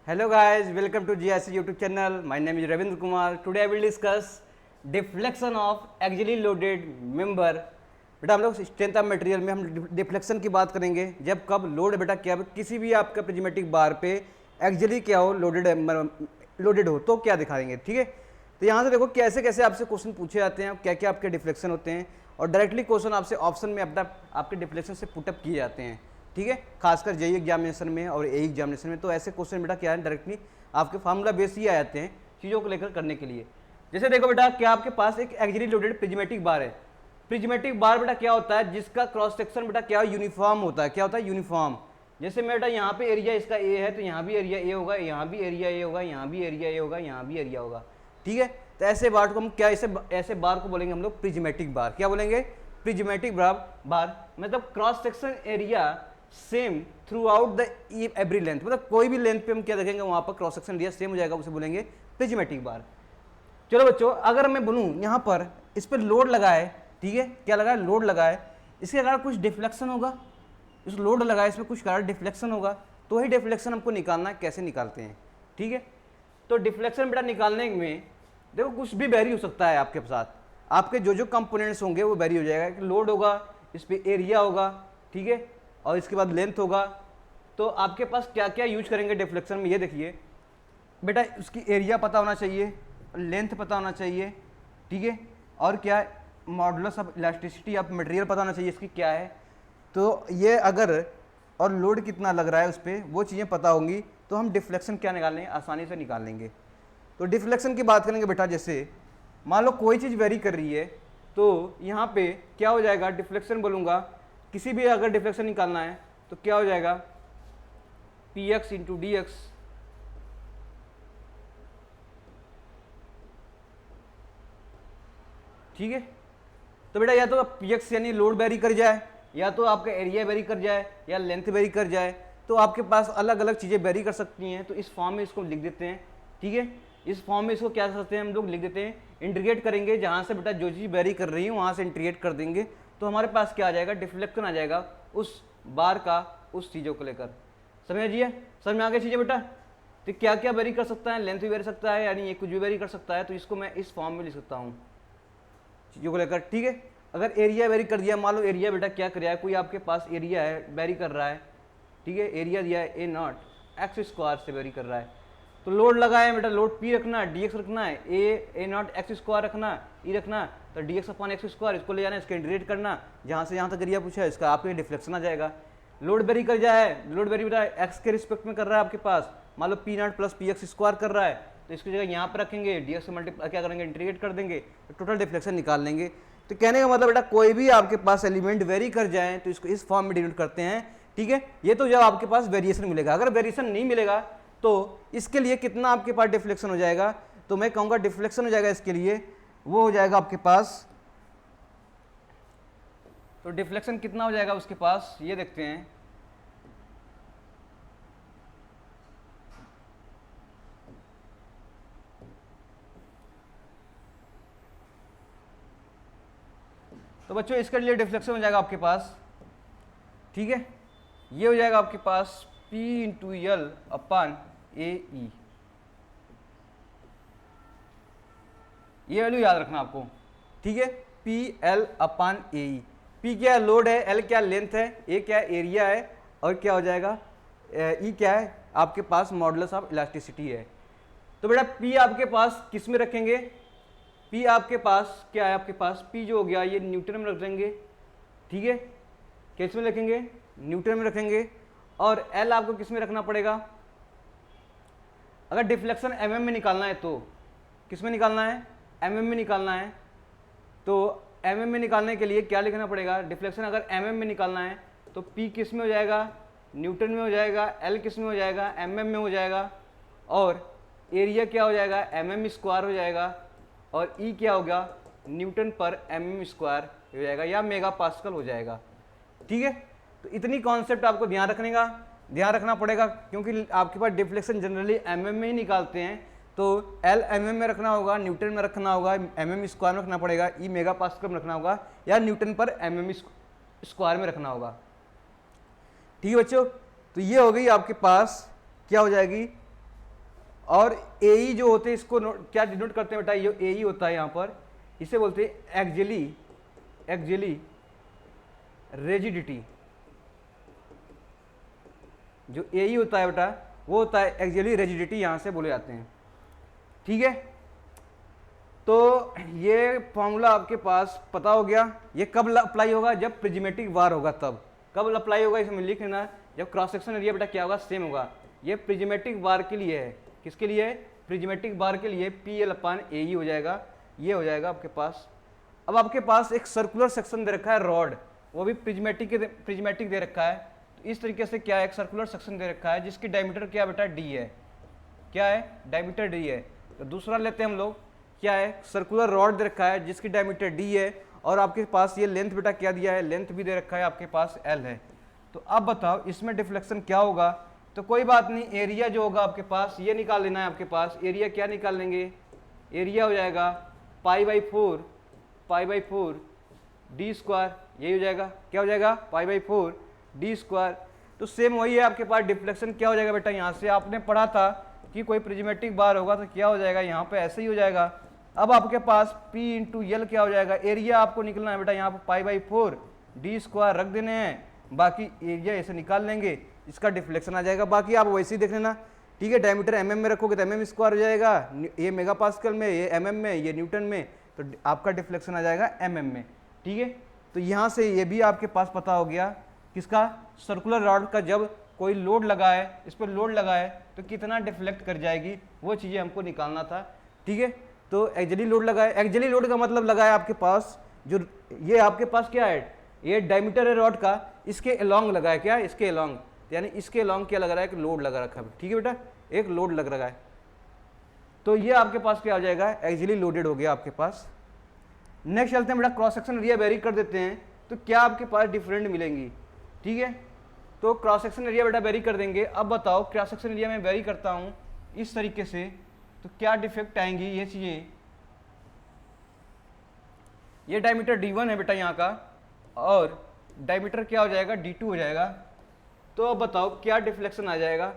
Hello guys, welcome to GIC YouTube channel. My name is Ravindra Kumar. Today I will discuss deflection of axially loaded member. बेटा हम लोग strength of material में हम deflection की बात करेंगे जब कब लोड बेटा क्या किसी भी आपका प्रिज्मेटिक बार पे एक्सियली क्या हो लोडेड हो तो क्या दिखाएंगे। ठीक है, तो यहाँ से देखो कैसे कैसे आपसे क्वेश्चन पूछे जाते हैं, क्या क्या आपके डिफ्लेक्शन होते हैं और डायरेक्टली क्वेश्चन आपसे ऑप्शन में अपना आपके डिफ्लेक्शन से पुटअप किए जाते हैं। ठीक है, खासकर जेई एग्जामिनेशन में और ए एग्जामिनेशन में तो ऐसे क्वेश्चन बेटा क्या है डायरेक्टली आपके फार्मूला बेस ही आ जाते हैं चीज़ों को लेकर करने के लिए। जैसे देखो बेटा क्या आपके पास एक एक्सियली लोडेड प्रिज्मेटिक बार है। प्रिज्मेटिक बार बेटा क्या होता है जिसका क्रॉस सेक्शन बेटा क्या यूनिफॉर्म होता है। क्या होता है? यूनिफॉर्म। जैसे बेटा यहाँ पे एरिया इसका ए है तो यहाँ भी एरिया ए होगा, यहाँ भी एरिया ए होगा, यहाँ भी एरिया ए होगा, यहाँ भी एरिया होगा। ठीक है, तो ऐसे बार को हम क्या ऐसे बार को बोलेंगे हम लोग प्रिज्मेटिक बार। क्या बोलेंगे? प्रिज्मेटिक बार मतलब cross section area same through out the every length, मतलब कोई भी लेंथ पे हम क्या देखेंगे वहां पर क्रॉस सेक्शन एरिया सेम हो जाएगा, उसे बोलेंगे प्रिज्मेटिक बार। चलो बच्चों, अगर मैं बोलूँ यहाँ पर इस पर लोड लगा है, ठीक है, क्या लगा है? लोड लगा है, इसके कारण कुछ डिफ्लेक्शन होगा, इस लोड लगा है इसमें कुछ कारण डिफ्लेक्शन होगा, तो वही डिफ्लेक्शन हमको निकालना है। कैसे निकालते हैं? ठीक है, तो डिफ्लेक्शन बेटा निकालने में देखो कुछ भी वेरी हो सकता है आपके साथ, आपके जो जो कंपोनेंट्स होंगे वो वेरी हो जाएगा। लोड होगा, इस पर एरिया होगा, ठीक है, और इसके बाद लेंथ होगा। तो आपके पास क्या क्या यूज करेंगे डिफ्लेक्शन में, ये देखिए बेटा, उसकी एरिया पता होना चाहिए, लेंथ पता होना चाहिए, ठीक है, और क्या है modulus of elasticity of material पता होना चाहिए इसकी क्या है। तो ये अगर और लोड कितना लग रहा है उस पर वो चीज़ें पता होंगी तो हम डिफ्लेक्शन क्या निकाल लेंगे, आसानी से निकाल लेंगे। तो डिफ्लेक्शन की बात करेंगे बेटा, जैसे मान लो कोई चीज़ वेरी कर रही है तो यहाँ पे क्या हो जाएगा, डिफ्लेक्शन बोलूँगा, किसी भी अगर डिफ्लेक्शन निकालना है तो क्या हो जाएगा, P x into D x. ठीक है, तो बेटा या तो पी एक्स यानी लोड वेरी कर जाए, या तो आपका एरिया वेरी कर जाए, या लेंथ वेरी कर जाए, तो आपके पास अलग अलग चीज़ें वेरी कर सकती हैं। तो इस फॉर्म में इसको लिख देते हैं। ठीक है, इस फॉर्म में इसको क्या कर सकते हैं हम लोग, लिख देते हैं, इंटीग्रेट करेंगे, जहाँ से बेटा जो चीज़ वेरी कर रही है वहाँ से इंटीग्रेट कर देंगे तो हमारे पास क्या आ जाएगा, डिफ्लेक्शन आ जाएगा उस बार का उस चीज़ों को लेकर। समझिए, समझ में आ गई चीज़ें बेटा? तो क्या क्या वेरी कर सकता है, लेंथ भी वेरी सकता है, यानी ये कुछ भी वेरी कर सकता है, तो इसको मैं इस फॉर्म में लिख सकता हूँ चीज़ों को लेकर। ठीक है, अगर एरिया वेरी कर दिया, मान लो एरिया बेटा क्या कर रहा है, कोई आपके पास एरिया है वेरी कर रहा है, ठीक है, एरिया दिया है ए नॉट एक्स स्क्वायर से वेरी कर रहा है, तो लोड लगा है बेटा, लोड पी रखना है, डी एक्स रखना है, ए नॉट एक्स स्क्वायर रखना, ई रखना, तो D x upon x square इसको ले जाना, इसका इंटीग्रेट करना, जहाँ से यहाँ तक एरिया पूछा है इसका आपके डिफ्लेक्शन आ जाएगा। लोड वेरी कर जाए, लोड वेरी बेटा एक्स के रिस्पेक्ट में कर रहा है आपके पास, मान लो P not plus P X square कर रहा है, तो इसकी जगह यहाँ पर रखेंगे, डी एक्स मल्टीप्लाई क्या करेंगे, इंटीग्रेट कर देंगे, तो टोटल डिफ्लेक्शन निकाल लेंगे। तो कहने का मतलब बेटा कोई भी आपके पास एलिमेंट वेरी कर जाए तो इसको इस फॉर्म में डिनोट करते हैं। ठीक है, ये तो जब आपके पास वेरिएशन मिलेगा, अगर वेरिएशन नहीं मिलेगा तो इसके लिए कितना आपके पास डिफ्लेक्शन हो जाएगा, तो मैं कहूँगा डिफ्लेक्शन हो जाएगा इसके लिए, वो हो जाएगा आपके पास, तो डिफ्लेक्शन कितना हो जाएगा उसके पास ये देखते हैं। तो बच्चों इसके लिए डिफ्लेक्शन हो जाएगा आपके पास, ठीक है, ये हो जाएगा आपके पास P इंटू एल अपन ए ई, ये वैल्यू याद रखना आपको। ठीक है, पी एल अपन ए ई, पी क्या लोड है, एल क्या लेंथ है, ए क्या एरिया है, और क्या हो जाएगा ई क्या है आपके पास मॉडुलस ऑफ इलास्टिसिटी है। तो बेटा पी आपके पास किस में रखेंगे, पी आपके पास क्या है, आपके पास पी जो हो गया ये न्यूटन में रख देंगे। ठीक है, किस में रखेंगे, न्यूटन में रखेंगे, और एल आपको किस में रखना पड़ेगा, अगर डिफ्लेक्शन एमएम में निकालना है तो किस में निकालना है, एमएम में निकालना है। तो एमएम में निकालने के लिए क्या लिखना पड़ेगा, डिफ्लेक्शन अगर एमएम में निकालना है तो पी किस में हो जाएगा, न्यूटन में हो जाएगा, एल किस में हो जाएगा, एमएम में हो जाएगा, और एरिया क्या हो जाएगा, एमएम स्क्वायर हो जाएगा, और ई क्या होगा, न्यूटन पर एमएम स्क्वायर हो जाएगा या मेगा पास्कल हो जाएगा। ठीक है, तो इतनी कॉन्सेप्ट आपको ध्यान रखना पड़ेगा, क्योंकि आपके पास डिफ्लेक्शन जनरली एमएम में ही निकालते हैं, तो एल एमएम में रखना होगा, न्यूटन में रखना होगा, एमएम स्क्वायर में रखना पड़ेगा, ई मेगा पास्कल में रखना होगा, या न्यूटन पर एमएम स्क्वायर में रखना होगा। ठीक है बच्चों, तो ये हो गई आपके पास क्या हो जाएगी और एई जो होते हैं इसको क्या डिनोट करते हैं बेटा, ये एई होता है यहाँ पर, इसे बोलते हैं एक्जेली रेजिडिटी। जो एई होता है बेटा वो होता है एक्जेली रेजिडिटी, यहाँ से बोले जाते हैं। ठीक है, तो ये फॉर्मूला आपके पास पता हो गया। ये कब अप्लाई होगा, जब प्रिज्मेटिक बार होगा तब। कब अप्लाई होगा इसमें लिख लेना, जब क्रॉस सेक्शन एरिया बेटा क्या होगा, सेम होगा। ये प्रिज्मेटिक बार के लिए है। किसके लिए? प्रिज्मेटिक बार के लिए PL/AE हो जाएगा, ये हो जाएगा आपके पास। अब आपके पास एक सर्कुलर सेक्शन दे रखा है रॉड, वो भी प्रिज्मेटिक दे रखा है। तो इस तरीके से क्या है, एक सर्कुलर सेक्शन दे रखा है जिसकी डायमीटर क्या बेटा, D है। क्या है? डायमीटर D है। तो दूसरा लेते हैं हम लोग, क्या है, सर्कुलर रॉड दे रखा है जिसकी डायमीटर D है, और आपके पास ये लेंथ बेटा क्या दिया है, लेंथ भी दे रखा है आपके पास L है। तो अब बताओ इसमें डिफ्लेक्शन क्या होगा। तो कोई बात नहीं, एरिया जो होगा आपके पास ये निकाल लेना है। आपके पास एरिया क्या निकाल लेंगे, एरिया हो जाएगा पाई/4 d², यही हो जाएगा। क्या हो जाएगा? पाई/4 d²। तो सेम वही है आपके पास। डिफ्लेक्शन क्या हो जाएगा बेटा, यहाँ से आपने पढ़ा था कि कोई प्रिज्मेटिक बार होगा तो क्या हो जाएगा, यहाँ पे ऐसे ही हो जाएगा। अब आपके पास P/L क्या हो जाएगा, एरिया आपको निकलना है बेटा, यहाँ पे पाई/4 d² रख देने हैं, बाकी एरिया ऐसे निकाल लेंगे, इसका डिफ्लेक्शन आ जाएगा। बाकी आप वैसे ही देख लेना। ठीक है, डायमीटर mm में रखोगे तो mm² हो जाएगा, ये मेगापास्कल में, ये mm में, ये न्यूटन में, तो आपका डिफ्लेक्शन आ जाएगा mm में। ठीक है, तो यहाँ से ये भी आपके पास पता हो गया किसका, सर्कुलर रॉड का। जब कोई लोड लगा है, इस पर लोड लगा है तो कितना डिफ्लेक्ट कर जाएगी, वो चीज़ें हमको निकालना था। ठीक है, तो एक्जेली लोड लगा है। एक्जेली लोड का मतलब लगा है आपके पास, जो ये आपके पास क्या है, ये डायमीटर है रॉड का, इसके अलोंग लगा है। क्या? इसके अलोंग, यानी इसके अलोंग क्या लग रहा है, कि लोड लगा रखा है। ठीक है बेटा, एक लोड लग रहा है। तो ये आपके पास क्या हो जाएगा, एक्जेली लोडेड हो गया आपके पास। नेक्स्ट चलते हैं बेटा, क्रॉस सेक्शन एरिया वेरी कर देते हैं, तो क्या आपके पास डिफरेंट मिलेंगी। ठीक है, तो क्रॉस सेक्शन एरिया बेटा वेरी कर देंगे। अब बताओ क्रॉस सेक्शन एरिया में वेरी करता हूं इस तरीके से, तो क्या डिफेक्ट आएंगी ये चीजें। ये डायमीटर D1 है बेटा यहाँ का, और डायमीटर क्या हो जाएगा, D2 हो जाएगा। तो अब बताओ क्या डिफ्लेक्शन आ जाएगा।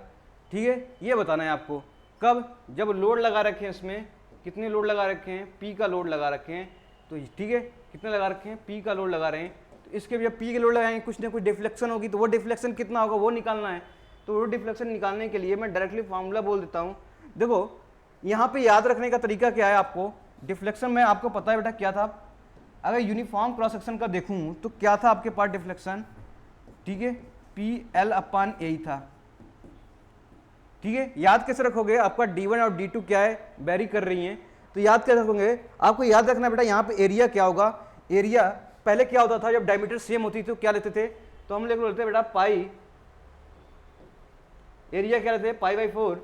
ठीक है, ये बताना है आपको। कब? जब लोड लगा रखे हैं, इसमें कितने लोड लगा रखे हैं, P का लोड लगा रखे हैं। तो ठीक है, कितने लगा रखे हैं, P का लोड लगा रहे हैं। तो इसके जब P के लोड लगाएंगे कुछ ना कुछ डिफ्लेक्शन होगी, तो वो डिफ्लेक्शन कितना होगा वो निकालना है। तो वो डिफ्लेक्शन निकालने के लिए मैं डायरेक्टली फार्मूला बोल देता हूँ। देखो यहाँ पे याद रखने का तरीका क्या है आपको, डिफ्लेक्शन में आपको पता है बेटा क्या था। अगर यूनिफॉर्म क्रॉस सेक्शन का देखूँ तो क्या था आपके पास डिफ्लेक्शन। ठीक है, PL/A था। ठीक है, याद कैसे रखोगे, आपका D1 और D2 क्या है, वेरी कर रही हैं, तो याद कैसे रखोगे, आपको याद रखना बेटा यहाँ पे एरिया क्या होगा। एरिया पहले क्या होता था, जब डायमीटर सेम होती थी तो क्या लेते थे, तो हम लोग लेते बेटा पाई, एरिया क्या लेते हैं, पाई/4।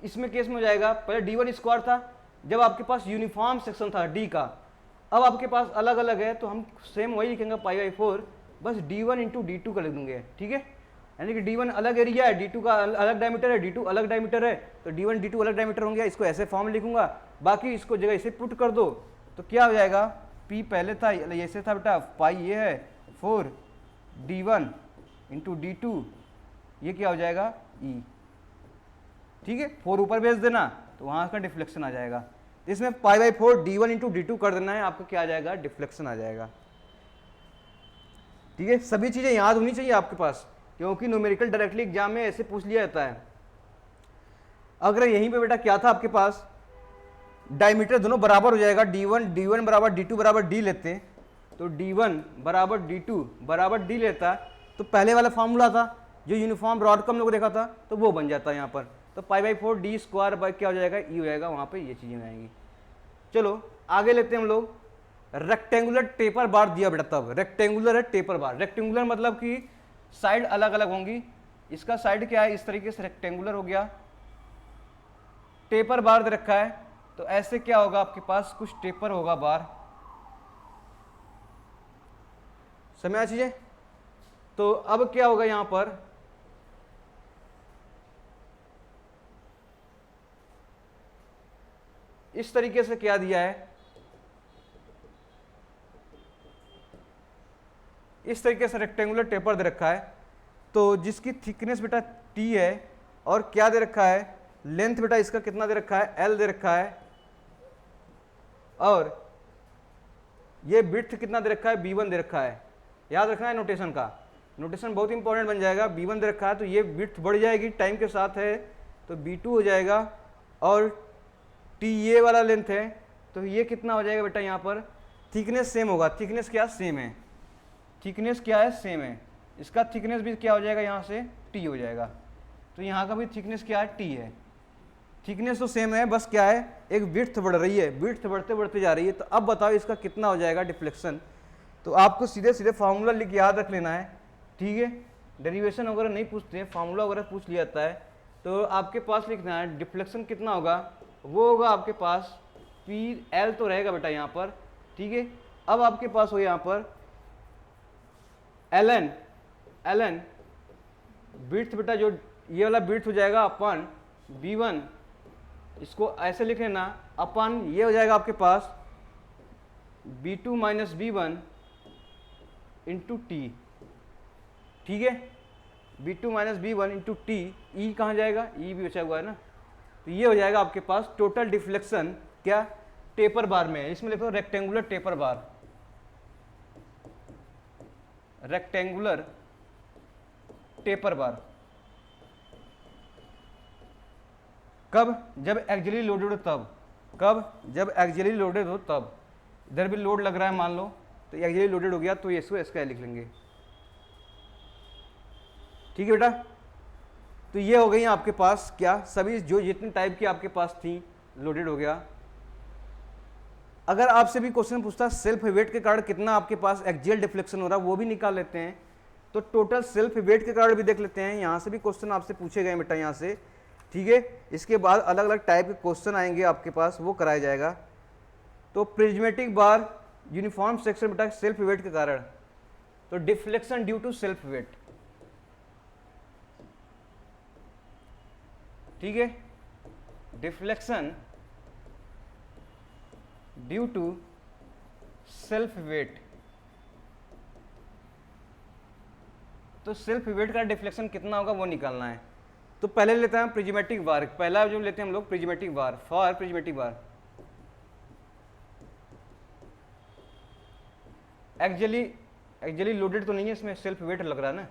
इसमें केस में हो जाएगा, पहले D1² था जब आपके पास यूनिफॉर्म सेक्शन था D का। अब आपके पास अलग अलग है तो हम सेम वही लिखेंगे पाई/4, बस D1 × D2 का लिख दूंगे। ठीक है, यानी कि D1 अलग एरिया है, D2 का अलग डायमीटर है, D2 अलग डायमीटर है, तो D1 D2 अलग डायमीटर होंगे। इसको ऐसे फॉर्म लिखूंगा, बाकी इसको जगह इसे पुट कर दो तो क्या हो जाएगा, P पहले था ऐसे था बेटा, पाई ये है 4 D1 × D2, ये क्या हो जाएगा E। ठीक है, 4 ऊपर भेज देना तो वहां का डिफ्लेक्शन आ जाएगा। इसमें पाई/4 D1 × D2 कर देना है, आपको क्या आ जाएगा, डिफ्लेक्शन आ जाएगा। ठीक है, सभी चीजें याद होनी चाहिए आपके पास, क्योंकि न्यूमेरिकल डायरेक्टली एग्जाम में ऐसे पूछ लिया जाता है। अगर यहीं पे बेटा क्या था आपके पास, डायमीटर दोनों बराबर हो जाएगा, D1 बराबर D2 बराबर D लेते हैं, तो D1 बराबर D2 बराबर D लेता, तो पहले वाला फॉर्मूला था जो यूनिफॉर्म रॉड का हम लोग देखा था, तो वो बन जाता है यहाँ पर। तो पाई/4 D² क्या हो जाएगा, E हो जाएगा, वहाँ पे ये चीज़ें आएंगी। चलो आगे लेते हैं हम लोग। रेक्टेंगुलर टेपर बार दिया बेटा, तब रेक्टेंगुलर है टेपर बार। रेक्टेंगुलर मतलब कि साइड अलग अलग होंगी, इसका साइड क्या है, इस तरीके से रेक्टेंगुलर हो गया। टेपर बार दे रखा है, तो ऐसे क्या होगा, आपके पास कुछ टेपर होगा बार। समझ आ चीजें। तो अब क्या होगा यहां पर, इस तरीके से क्या दिया है, इस तरीके से रेक्टेंगुलर टेपर दे रखा है, तो जिसकी थिकनेस बेटा T है, और क्या दे रखा है, लेंथ बेटा इसका कितना दे रखा है, एल दे रखा है, और ये विड्थ कितना दे रखा है, b1 दे रखा है। याद रखना है नोटेशन का, नोटेशन बहुत इंपॉर्टेंट बन जाएगा। b1 दे रखा है तो ये विड्थ बढ़ जाएगी टाइम के साथ है, तो b2 हो जाएगा, और t ये वाला लेंथ है तो ये कितना हो जाएगा बेटा, यहाँ पर थिकनेस सेम होगा। थिकनेस क्या सेम है, थिकनेस क्या है, सेम है। इसका थिकनेस भी क्या हो जाएगा, यहाँ से t हो जाएगा, तो यहाँ का भी थिकनेस क्या है, t है। थिकनेस तो सेम है, बस क्या है, एक विड्थ बढ़ रही है, विड्थ बढ़ते बढ़ते जा रही है। तो अब बताओ इसका कितना हो जाएगा डिफ्लेक्शन। तो आपको सीधे सीधे फार्मूला लिख याद रख लेना है, ठीक है। डेरिवेशन वगैरह नहीं पूछते हैं, फार्मूला वगैरह पूछ लिया जाता है। तो आपके पास लिखना है डिफ्लेक्शन कितना होगा, वो होगा आपके पास पी एल तो रहेगा बेटा यहाँ पर, ठीक है। अब आपके पास हो यहाँ पर L N, L N width बेटा, जो ये वाला विड्थ हो जाएगा अपन b1, इसको ऐसे लिख लेना, अपन ये हो जाएगा आपके पास b2 minus b1 into T, ठीक है। b2 minus b1 into T, ई कहाँ जाएगा, ई भी बचा हुआ है ना, तो ये हो जाएगा आपके पास टोटल डिफ्लेक्शन क्या, टेपर बार में है। इसमें लिखो रेक्टेंगुलर टेपर बार, रेक्टेंगुलर टेपर बार। कब, जब एक्सियली लोडेड हो तब, कब, जब एक्सियली लोडेड हो तब। इधर भी लोड लग रहा है मान लो, तो एक्सियली लोडेड हो गया तो इसको इसका लिख लेंगे, ठीक है बेटा। तो ये हो गई आपके पास क्या, सभी जो जितनी टाइप की आपके पास थी लोडेड हो गया। अगर आपसे भी क्वेश्चन पूछता सेल्फ वेट के कारण कितना आपके पास एक्सियल डिफ्लेक्शन हो रहा है, वो भी निकाल लेते हैं। तो टोटल सेल्फ वेट के कारण भी देख लेते हैं, यहाँ से भी क्वेश्चन आपसे पूछे गए बेटा यहाँ से, ठीक है। इसके बाद अलग अलग टाइप के क्वेश्चन आएंगे आपके पास, वो कराया जाएगा। तो प्रिज्मेटिक बार यूनिफॉर्म सेक्शन बेटा सेल्फ वेट के कारण, तो deflection due to self weight, ठीक है। Deflection due to self weight, तो सेल्फ वेट का डिफ्लेक्शन कितना होगा वो निकालना है। तो पहले लेते हैं प्रिज्मेटिक बार, पहला जो लेते हैं हम लोग prismatic bar, for prismatic bar actually loaded तो नहीं है, इसमें सेल्फ वेट लग रहा है ना,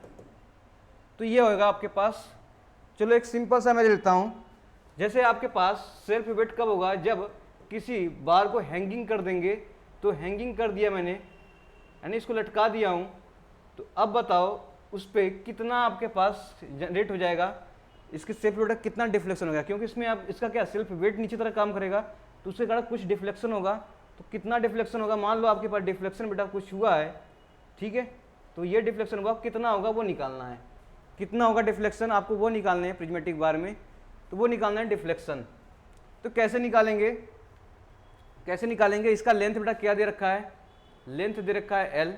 तो ये होगा आपके पास। चलो एक सिंपल सा मैं लेता हूं, जैसे आपके पास सेल्फ वेट कब होगा, जब किसी बार को हैंगिंग कर देंगे, तो हैंगिंग कर दिया मैंने, यानी इसको लटका दिया हूं, तो अब बताओ उस पर कितना आपके पास जनरेट हो जाएगा, इसके सेल्फ वेट का कितना डिफ्लेक्शन होगा, क्योंकि इसमें आप इसका क्या सेल्फ वेट नीचे तरह काम करेगा, तो उसके कारण कुछ डिफ्लेक्शन होगा। तो कितना डिफ्लेक्शन होगा, मान लो आपके पास डिफ्लेक्शन बेटा कुछ हुआ है, ठीक है, तो ये डिफ्लेक्शन होगा, कितना होगा वो निकालना है, कितना होगा डिफ्लेक्शन आपको वो निकालने हैं प्रिज्मेटिक बार में, तो वो निकालना है डिफ्लेक्शन। तो कैसे निकालेंगे, कैसे निकालेंगे, इसका लेंथ बेटा क्या दे रखा है, लेंथ दे रखा है एल,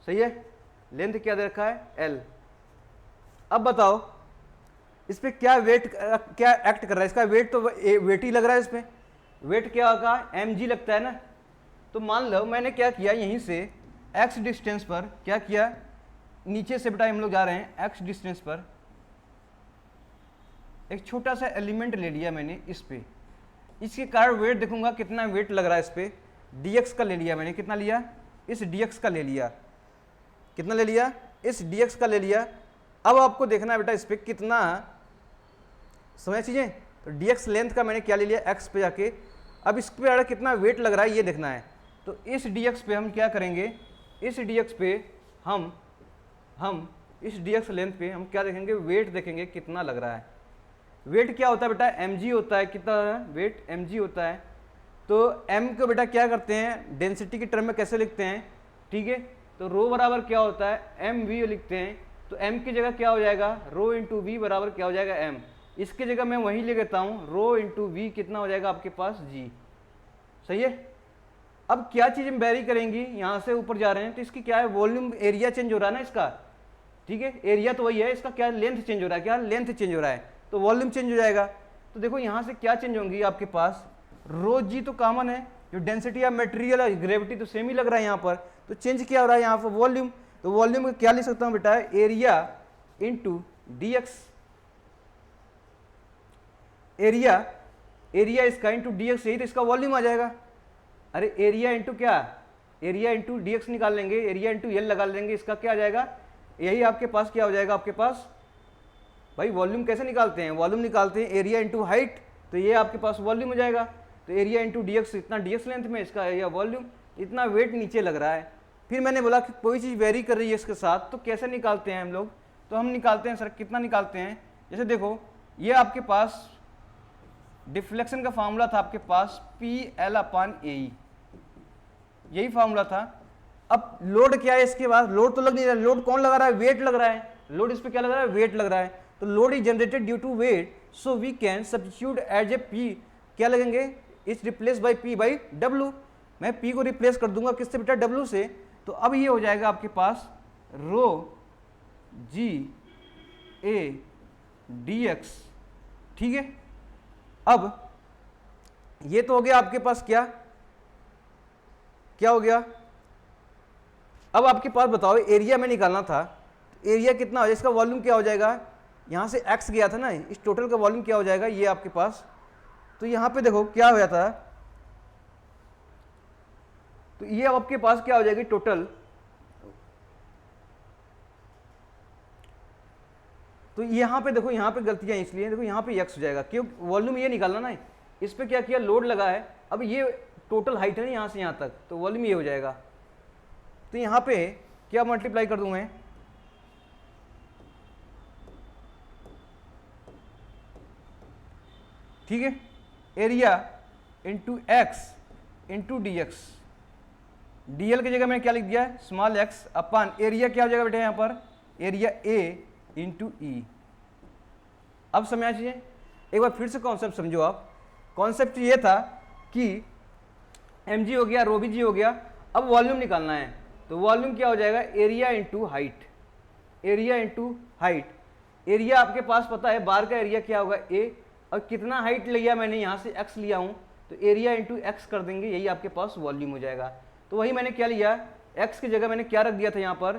सही है, लेंथ क्या दे रखा है एल। अब बताओ इस पे क्या वेट, क्या एक्ट कर रहा है, इसका वेट तो वेट ही लग रहा है, इस पे वेट क्या होगा, mg लगता है ना। तो मान लो मैंने क्या किया, यहीं से x डिस्टेंस पर क्या किया, नीचे से बेटा हम लोग जा रहे हैं x डिस्टेंस पर एक छोटा सा एलिमेंट ले लिया मैंने इस पे, इसके कारण वेट देखूंगा कितना वेट लग रहा है इस पे, dx का ले लिया मैंने, कितना लिया, इस dx का ले लिया, कितना ले लिया, इस dx का ले लिया। अब आपको देखना है बेटा इस पे कितना समझ चीजें, तो dx लेंथ का मैंने क्या ले लिया x पे जाके, अब इस पे कितना वेट लग रहा है ये देखना है। तो इस dx पे हम क्या करेंगे, इस dx पे हम इस dx लेंथ पे हम क्या देखेंगे, वेट देखेंगे कितना लग रहा है। वेट क्या होता है बेटा, mg होता है, कितना वेट mg होता है। तो m को बेटा क्या करते हैं, डेंसिटी की टर्म में कैसे लिखते हैं, ठीक है, तो रो बराबर क्या होता है mv लिखते हैं, तो m की जगह क्या हो जाएगा, रो इंटू वी बराबर क्या हो जाएगा m, इसकी जगह मैं वही ले लेता हूँ, रो इंटू वी कितना हो जाएगा आपके पास g, सही है। अब क्या चीज़ वेरी करेंगी, यहाँ से ऊपर जा रहे हैं तो इसकी क्या है, वॉल्यूम एरिया चेंज हो रहा है ना इसका, ठीक है, एरिया तो वही है, इसका क्या लेंथ चेंज हो रहा है, क्या लेंथ चेंज हो रहा है, तो वॉल्यूम चेंज हो जाएगा। तो देखो यहाँ से क्या चेंज होंगी आपके पास, रो जी तो कॉमन है, जो डेंसिटी ऑफ मटेरियल और ग्रेविटी तो सेम ही लग रहा है यहाँ पर, तो चेंज क्या हो रहा है यहाँ पर वॉल्यूम, तो वॉल्यूम क्या लिख सकता हूँ बेटा, एरिया इंटू dx, एरिया इसका इंटू dx, यही तो इसका वॉल्यूम आ जाएगा। अरे एरिया इंटू क्या, एरिया इंटू dx निकाल लेंगे, एरिया इंटू एल लगा लेंगे, इसका क्या आ जाएगा, यही आपके पास क्या हो जाएगा, आपके पास भाई वॉल्यूम कैसे निकालते हैं, वॉल्यूम निकालते हैं एरिया इंटू हाइट, तो ये आपके पास वॉल्यूम हो जाएगा। तो एरिया इंटू dx, इतना dx लेंथ में, इसका एरिया वॉल्यूम, इतना वेट नीचे लग रहा है। फिर मैंने बोला कि कोई चीज़ वेरी कर रही है इसके साथ, तो कैसे निकालते हैं हम लोग, तो हम निकालते हैं सर, कितना निकालते हैं, जैसे देखो ये आपके पास डिफ्लेक्शन का फार्मूला था आपके पास PL/AE, यही फार्मूला था। अब लोड क्या है इसके बाद, लोड तो लग नहीं रहा, लोड कौन लगा रहा है, वेट लग रहा है, लोड इस पे क्या लग रहा है, वेट लग रहा है। तो load is generated due to weight, so we can substitute as a P, क्या लगेंगे, is replace by P by W, मैं P को रिप्लेस कर दूंगा किससे बेटा, W से। तो अब ये हो जाएगा आपके पास रो G A dx, ठीक है। अब ये तो हो गया आपके पास क्या हो गया। अब आपके पास बताओ एरिया में निकालना था, तो एरिया कितना हो जाएगा, इसका वॉल्यूम क्या हो जाएगा, यहां से x गया था ना, इस टोटल का वॉल्यूम क्या हो जाएगा ये आपके पास। तो यहां पे देखो क्या हो जाता है, तो ये आपके पास क्या हो जाएगी टोटल, तो यहां पे देखो, यहां पे गलतियां इसलिए, देखो यहां पे x हो जाएगा, क्यों, वॉल्यूम ये निकालना ना, इस पे क्या किया, लोड लगा है, अब ये टोटल हाइट है ना यहां से यहां तक, तो वॉल्यूम ये हो जाएगा। तो यहां पे क्या मल्टीप्लाई कर दूं मैं, ठीक है, area into x into D x, DL की जगह मैंने क्या लिख दिया है, स्मॉल एक्स अपान एरिया क्या हो जाएगा बेटा यहाँ पर, एरिया ए इंटू ई। अब समझना चाहिए, एक बार फिर से कॉन्सेप्ट समझो आप। कॉन्सेप्ट ये था कि mg हो गया, रो बी जी हो गया, अब वॉल्यूम निकालना है, तो वॉल्यूम क्या हो जाएगा, area into height, area into height. Area आपके पास पता है, बार का एरिया क्या होगा a, और कितना हाइट लिया मैंने यहाँ से x लिया हूँ, तो एरिया इंटू एक्स कर देंगे, यही आपके पास वॉल्यूम हो जाएगा। तो वही मैंने क्या लिया, x की जगह मैंने क्या रख दिया था यहाँ पर,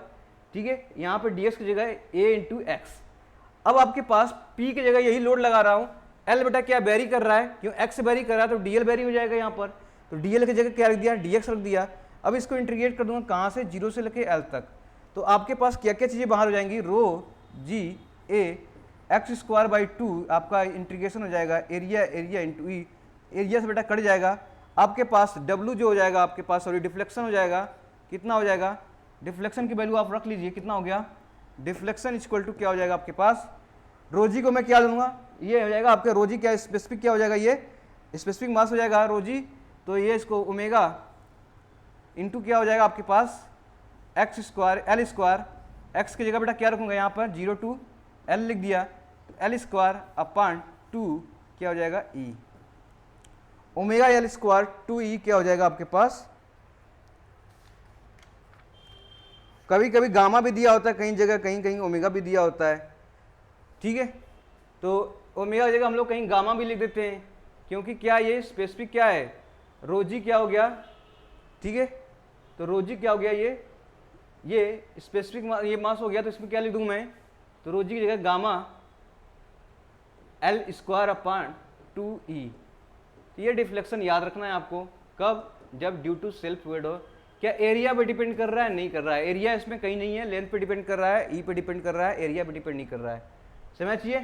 ठीक है, यहाँ पर dx की जगह a इंटू एक्स। अब आपके पास p की जगह यही लोड लगा रहा हूँ, l बेटा क्या वेरी कर रहा है, क्यों x वेरी कर रहा है, तो dl वेरी हो जाएगा यहाँ पर, तो dl की जगह क्या रख दिया, dx रख दिया। अब इसको इंटीग्रेट कर दूंगा कहाँ से, 0 से लेके l तक, तो आपके पास क्या क्या चीज़ें बाहर हो जाएंगी, रो जी ए एक्स स्क्वायर बाई 2 आपका इंटीग्रेशन हो जाएगा, एरिया इंटू ई, एरिया से बेटा कट जाएगा, आपके पास W जो हो जाएगा आपके पास, सॉरी डिफ्लेक्शन हो जाएगा, कितना हो जाएगा, डिफ्लेक्शन की वैल्यू आप रख लीजिए, कितना हो गया, डिफ्लेक्शन इक्वल टू क्या हो जाएगा आपके पास, रोजी को मैं क्या लूँगा, ये हो जाएगा आपका रोजी क्या स्पेसिफिक क्या हो जाएगा, ये स्पेसिफिक मास हो जाएगा रोजी, तो ये इसको ओमेगा इंटू क्या हो जाएगा आपके पास, X square L square, X की जगह बेटा क्या रखूँगा यहाँ पर 0 to l लिख दिया, एल स्क्वायर अपान 2 क्या हो जाएगा ई, ओमेगा एल स्क्वायर 2e क्या हो जाएगा आपके पास, कभी कभी गामा भी दिया होता है, कहीं जगह कहीं कहीं ओमेगा भी दिया होता है, ठीक है। तो ओमेगा की जगह हम लोग कहीं गामा भी लिख देते हैं, क्योंकि क्या ये स्पेसिफिक क्या है, रोजी क्या हो गया, ठीक है, तो रोजी क्या हो गया, ये स्पेसिफिक ये मास हो गया, तो इसमें क्या लिख दूं मैं, तो रोजी की जगह gamma L square upon 2e। ये डिफ्लेक्शन याद रखना है आपको, कब, जब ड्यू टू सेल्फ वेट हो। क्या एरिया पे डिपेंड कर रहा है, नहीं कर रहा है, एरिया इसमें कहीं नहीं है, लेंथ पे डिपेंड कर रहा है, ई पे डिपेंड कर रहा है, एरिया पे डिपेंड नहीं कर रहा है, समझ चाहिए।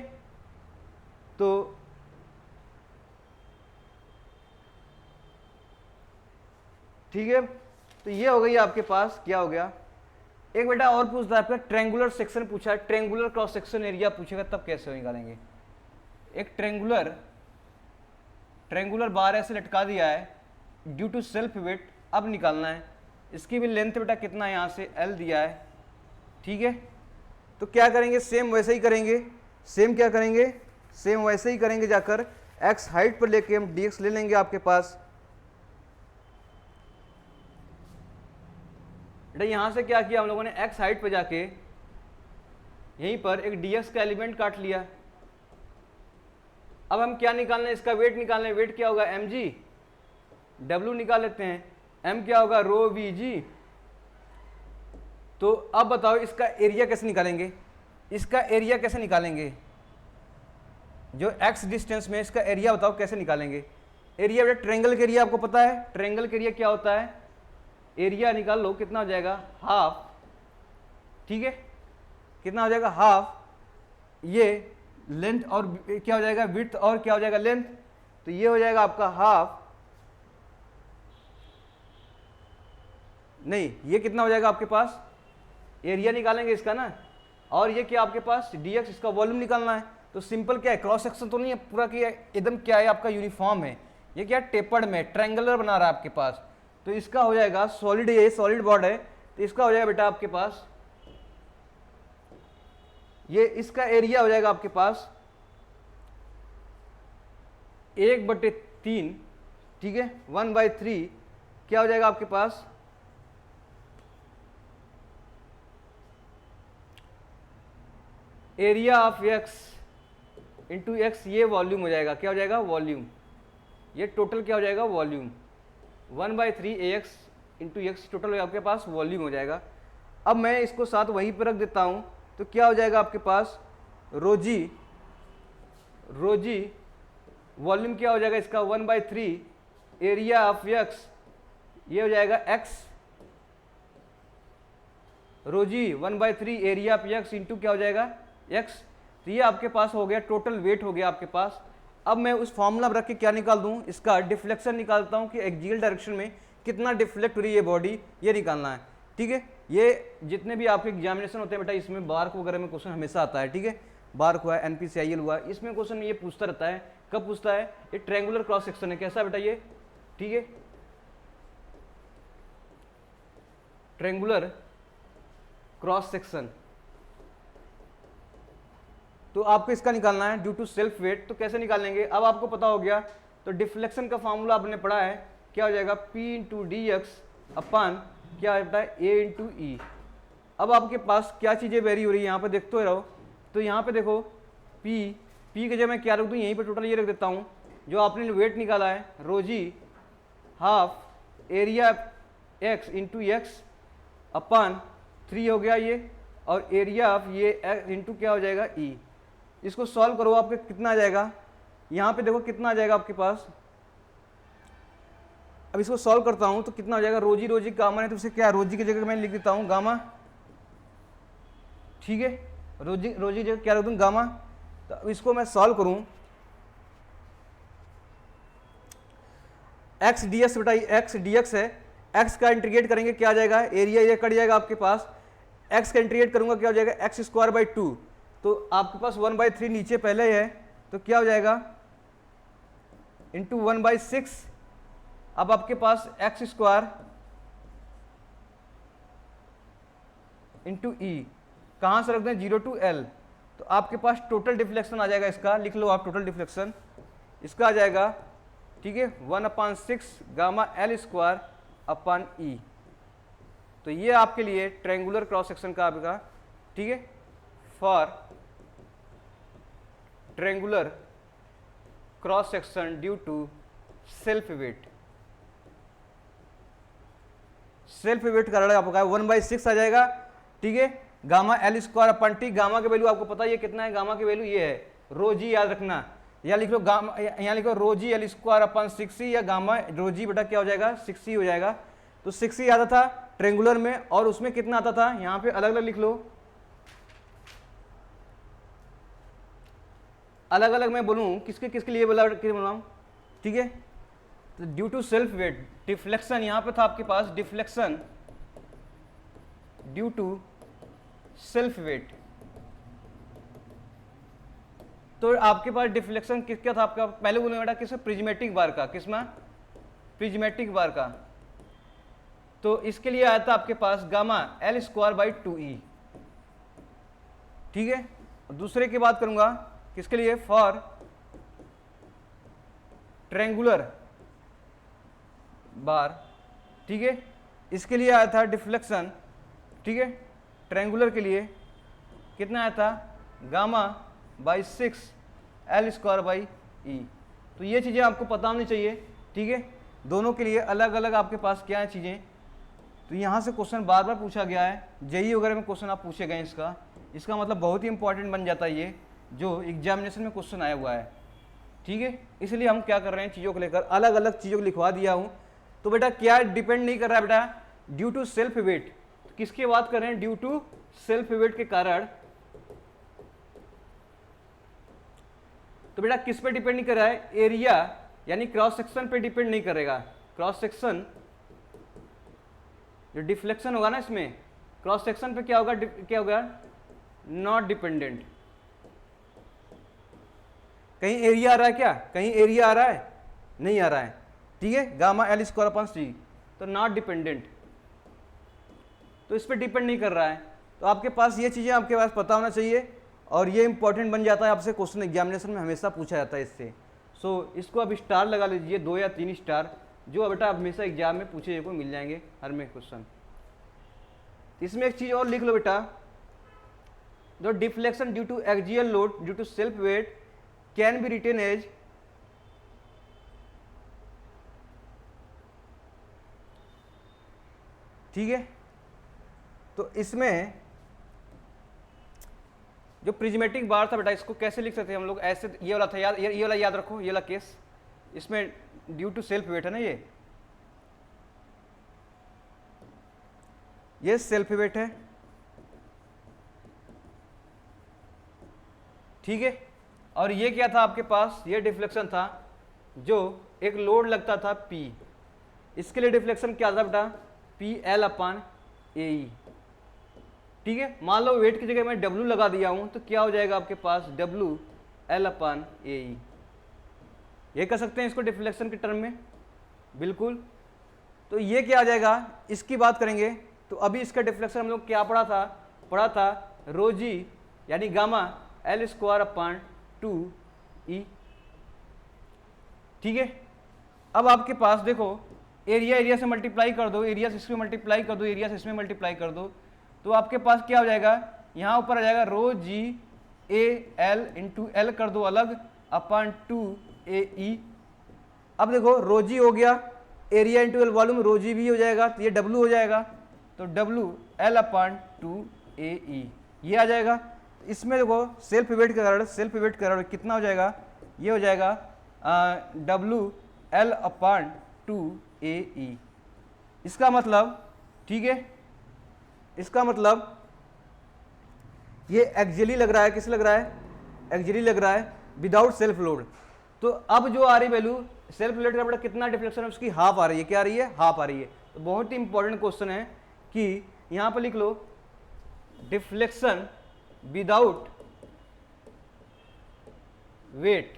तो ठीक है, तो ये हो गई आपके पास, क्या हो गया, एक बेटा और पूछता है आपका, ट्रेंगुलर सेक्शन पूछा है, ट्रेंगुलर क्रॉस सेक्शन एरिया पूछेगा तब कैसे निकालेंगे। एक ट्रेंगुलर बार ऐसे लटका दिया है ड्यू टू सेल्फ वेट, अब निकालना है, इसकी भी लेंथ बेटा कितना है, यहाँ से L दिया है, ठीक है। तो क्या करेंगे, सेम वैसे ही करेंगे, सेम क्या करेंगे, सेम वैसे ही करेंगे, जाकर x हाइट पर लेके हम dx ले लेंगे आपके पास, बेटा यहाँ से क्या किया हम लोगों ने, x हाइट पर जाके यहीं पर एक dx का एलिमेंट काट लिया। अब हम क्या निकालना है, इसका वेट निकालना है, वेट क्या होगा mg, w निकाल लेते हैं, m क्या होगा रो vg। तो अब बताओ इसका एरिया कैसे निकालेंगे, इसका एरिया कैसे निकालेंगे, जो x डिस्टेंस में इसका एरिया बताओ कैसे निकालेंगे। एरिया बेटा ट्रायंगल के एरिया आपको पता है, ट्रायंगल के एरिया क्या होता है, एरिया निकाल लो कितना हो जाएगा हाफ, ठीक है, कितना हो जाएगा हाफ, ये लेंथ और क्या हो जाएगा विड्थ और क्या हो जाएगा लेंथ, तो ये हो जाएगा आपका हाफ, नहीं ये कितना हो जाएगा आपके पास, एरिया निकालेंगे इसका ना, और ये क्या आपके पास dx, इसका वॉल्यूम निकालना है। तो सिंपल क्या है, क्रॉस सेक्शन तो नहीं है पूरा, कि एकदम क्या है आपका यूनिफॉर्म है, ये क्या टेपर्ड में ट्रायंगुलर बना रहा है आपके पास, तो इसका हो जाएगा सॉलिड, ये सॉलिड बॉड है तो इसका हो जाएगा बेटा आपके पास, ये इसका एरिया हो जाएगा आपके पास 1/3, ठीक है, 1/3 क्या हो जाएगा आपके पास, area of x into X, ये वॉल्यूम हो जाएगा, क्या हो जाएगा वॉल्यूम, ये टोटल क्या हो जाएगा volume, 1/3 ax into x total आपके पास वॉल्यूम हो जाएगा। अब मैं इसको साथ वहीं पर रख देता हूँ, तो क्या हो जाएगा आपके पास रोजी, रोजी वॉल्यूम क्या हो जाएगा इसका 1/3 एरिया ऑफ x, ये हो जाएगा x, रोजी 1/3 एरिया ऑफ x इंटू क्या हो जाएगा x, तो ये आपके पास हो गया टोटल वेट हो गया आपके पास। अब मैं उस फॉर्मूला रख के क्या निकाल दूं, इसका डिफ्लेक्शन निकालता हूं कि एक्सियल डायरेक्शन में कितना डिफ्लेक्ट हो रही है ये बॉडी, ये निकालना है, ठीक है। ये जितने भी आपके एग्जामिनेशन होते हैं बेटा, इसमें बार्क वगैरह में क्वेश्चन हमेशा आता है, ठीक है, बार्क हुआ, NPCIL हुआ, इसमें क्वेश्चन ये पूछता रहता है, कब पूछता है, ये ट्रायंगुलर क्रॉस सेक्शन है, कैसा बेटा ये, ठीक है, ट्रायंगुलर क्रॉस सेक्शन, तो आपको इसका निकालना है ड्यू टू सेल्फ वेट। तो कैसे निकालेंगे, अब आपको पता हो गया, तो डिफ्लेक्शन का फॉर्मूला आपने पढ़ा है, क्या हो जाएगा P into D x upon क्या होता है A इंटू ई। अब आपके पास क्या चीज़ें वेरी हो रही है, यहाँ पे देखते रहो, तो यहाँ पे देखो P की जगह मैं क्या रख दूँ, यहीं पे टोटल ये रख देता हूँ, जो आपने वेट निकाला है रोजी half area x into X upon 3 हो गया ये, और एरिया ऑफ ये इंटू क्या हो जाएगा E। इसको सॉल्व करो, आपके कितना आ जाएगा, यहाँ पे देखो कितना आ जाएगा आपके पास, अब इसको सॉल्व करता हूँ तो कितना हो जाएगा, रोजी रोजी गामा है तो उसे क्या, रोजी की जगह मैं लिख देता हूँ गामा, ठीक है, रोजी रोजी जगह क्या रख दूँ गामा। तो इसको मैं सॉल्व करूँ, एक्स डी एक्स बेटा एक्स डी एक्स है, एक्स का इंटीग्रेट करेंगे क्या आ जाएगा, एरिया ये कट जाएगा आपके पास, एक्स का इंटीग्रेट करूंगा क्या हो जाएगा एक्स स्क्वायर बाई 2, तो आपके पास 1/3 नीचे पहले है, तो क्या हो जाएगा इंटू 1/6, अब आपके पास एक्स स्क्वायर इंटू ई, कहाँ से रख दें 0 टू L, तो आपके पास टोटल डिफ्लेक्शन आ जाएगा इसका, लिख लो आप टोटल डिफ्लेक्शन, इसका आ जाएगा, ठीक है, 1/6 गामा L स्क्वायर अपन ई। तो ये आपके लिए ट्रायंगुलर क्रॉस सेक्शन का आपका, ठीक है, for triangular cross section due to self weight, self weight का रहा आपका 1/6 आ जाएगा, ठीक है, gamma L square upon T, gamma की वैल्यू आपको पता है ये कितना है, गामा की वैल्यू ये है, रोजी याद रखना, या लिख लो गामा, यहाँ लिखो रोजी L स्क्वायर अपन 6E, या गामा रोजी बेटा क्या हो जाएगा 6E हो जाएगा। तो 6E आता था ट्रायंगुलर में, और उसमें कितना आता था, यहाँ पे अलग अलग लिख लो, अलग अलग मैं बोलूँ किसके किसके लिए बनाऊँ, ठीक है। तो due to self weight deflection, यहाँ पे था आपके पास deflection due to self weight, तो आपके पास डिफ्लेक्शन किसका था आपका, पहले बोलूँ बेटा किसमें, प्रिज्मेटिक बार का, किसमें प्रिज्मेटिक बार का, तो इसके लिए आया था आपके पास gamma L square by 2E, ठीक है। दूसरे की बात करूंगा किसके लिए, फॉर ट्रायंगुलर बार, ठीक है, इसके लिए आया था डिफ्लेक्शन, ठीक है, ट्रायंगुलर के लिए कितना आया था gamma by 6 L square by E। तो ये चीज़ें आपको पता होनी चाहिए, ठीक है, दोनों के लिए अलग अलग आपके पास क्या है चीज़ें। तो यहाँ से क्वेश्चन बार बार पूछा गया है, जेई वगैरह में क्वेश्चन आप पूछे गए इसका, इसका मतलब बहुत ही इंपॉर्टेंट बन जाता है ये, जो एग्जामिनेशन में क्वेश्चन आया हुआ है। ठीक है, इसलिए हम क्या कर रहे हैं, चीज़ों को लेकर अलग अलग चीज़ों को लिखवा दिया हूँ। तो बेटा क्या डिपेंड नहीं कर रहा है बेटा, ड्यू टू सेल्फ वेट। किसकी बात कर रहे हैं, ड्यू टू सेल्फ वेट के कारण। तो बेटा किस पे डिपेंड नहीं कर रहा है, एरिया यानी क्रॉस सेक्शन पे डिपेंड नहीं करेगा। क्रॉस सेक्शन जो डिफ्लेक्शन होगा ना, इसमें क्रॉस सेक्शन पे क्या होगा, क्या होगा, नॉट डिपेंडेंट। कहीं एरिया आ रहा है क्या, कहीं एरिया आ रहा है, नहीं आ रहा है। ठीक है, गामा एल स्क्वायर अपॉन सी, तो नॉट डिपेंडेंट, तो इस पर डिपेंड नहीं कर रहा है। तो आपके पास ये चीज़ें आपके पास पता होना चाहिए, और ये इंपॉर्टेंट बन जाता है, आपसे क्वेश्चन एग्जामिनेशन में हमेशा पूछा जाता है इससे। सो इसको अब स्टार लगा लीजिए, 2 या 3 स्टार, जो बेटा हमेशा एग्जाम में पूछे को मिल जाएंगे हर में क्वेश्चन। इसमें एक चीज़ और लिख लो बेटा, जो deflection due to axial load due to self weight can be written as ठीक है। तो इसमें जो प्रिज्मेटिक बार था बेटा, इसको कैसे लिख सकते हैं हम लोग, ऐसे ये वाला था याद, ये वाला याद रखो, ये वाला केस, इसमें ड्यू टू सेल्फ वेट है ना, ये सेल्फ वेट है। ठीक है, और ये क्या था आपके पास, ये डिफ्लेक्शन था, जो एक लोड लगता था P, इसके लिए डिफ्लेक्शन क्या था बेटा, पी एल अपान ए ई। ठीक है, मान लो वेट की जगह मैं W लगा दिया हूं, तो क्या हो जाएगा आपके पास, W एल अपान ए ई। ये कर सकते हैं इसको डिफ्लेक्शन के टर्म में, बिल्कुल। तो ये क्या आ जाएगा, इसकी बात करेंगे तो अभी इसका डिफ्लेक्शन हम लोग क्या पढ़ा था रो जी यानी gamma L square upon 2E। ठीक है, अब आपके पास देखो एरिया से मल्टीप्लाई कर दो, एरिया से इसमें मल्टीप्लाई कर दो, एरिया से इसमें मल्टीप्लाई कर दो, तो आपके पास क्या हो जाएगा, यहाँ ऊपर आ जाएगा रो जी ए एल इंटू एल कर दो अलग अपान 2AE। अब देखो रो जी हो गया, एरिया इंटू एल वॉल्यूम, रो जी भी हो जाएगा, तो ये W हो जाएगा, तो W एल अपान 2AE ये आ जाएगा। इसमें देखो सेल्फ वेट के कारण कितना हो जाएगा, ये हो जाएगा W एल अपान 2AE। इसका मतलब, ठीक है, इसका मतलब ये एक्सियली लग रहा है, किस लग रहा है, एक्सियली लग रहा है विदाउट सेल्फ लोड। तो अब जो आ रही वैल्यू सेल्फ लोड का कितना डिफ्लेक्शन है, उसकी हाफ आ रही है, क्या आ रही है, हाफ आ रही है। तो बहुत ही इंपॉर्टेंट क्वेश्चन है कि यहां पर लिख लो deflection without weight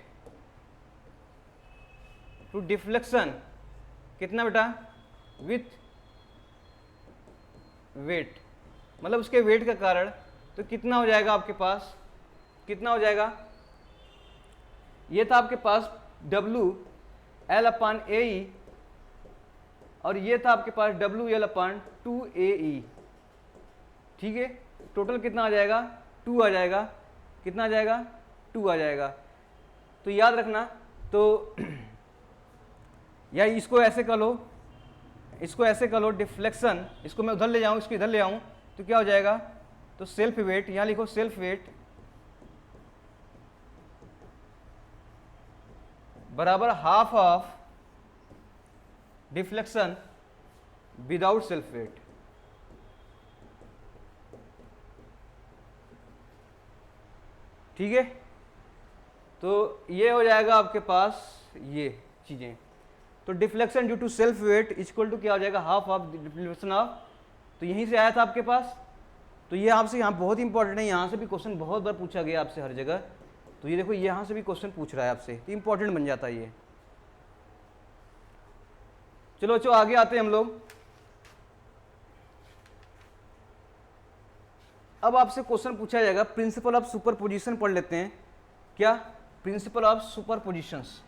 to deflection कितना बेटा, विथ वेट, मतलब उसके वेट का कारण, तो कितना हो जाएगा आपके पास, कितना हो जाएगा, ये था आपके पास W एल अपान AE, और ये था आपके पास W एल अपान 2AE। ठीक है, टोटल कितना आ जाएगा, 2 आ जाएगा, कितना आ जाएगा, 2 आ जाएगा। तो याद रखना, तो या इसको ऐसे कर लो, इसको ऐसे कर लो डिफ्लेक्शन, इसको मैं उधर ले जाऊं, इसको इधर ले आऊं, तो क्या हो जाएगा, तो सेल्फ वेट, यहां लिखो सेल्फ वेट बराबर half of deflection without self weight. ठीक है, तो ये हो जाएगा आपके पास ये चीजें। तो deflection due to self weight equal to क्या हो जाएगा, हाफ ऑफ डिफ्लेक्शन ऑफ, तो यहीं से आया था आपके पास। तो ये आपसे यहाँ बहुत इंपॉर्टेंट है, यहाँ से भी क्वेश्चन बहुत बार पूछा गया आपसे हर जगह। तो ये देखो यहाँ से भी क्वेश्चन पूछ रहा है आपसे, तो इंपॉर्टेंट बन जाता है ये। चलो चलो आगे आते हैं हम लोग। अब आपसे क्वेश्चन पूछा जाएगा प्रिंसिपल ऑफ सुपरपोजिशन, पढ़ लेते हैं। क्या, प्रिंसिपल ऑफ सुपरपोजिशंस।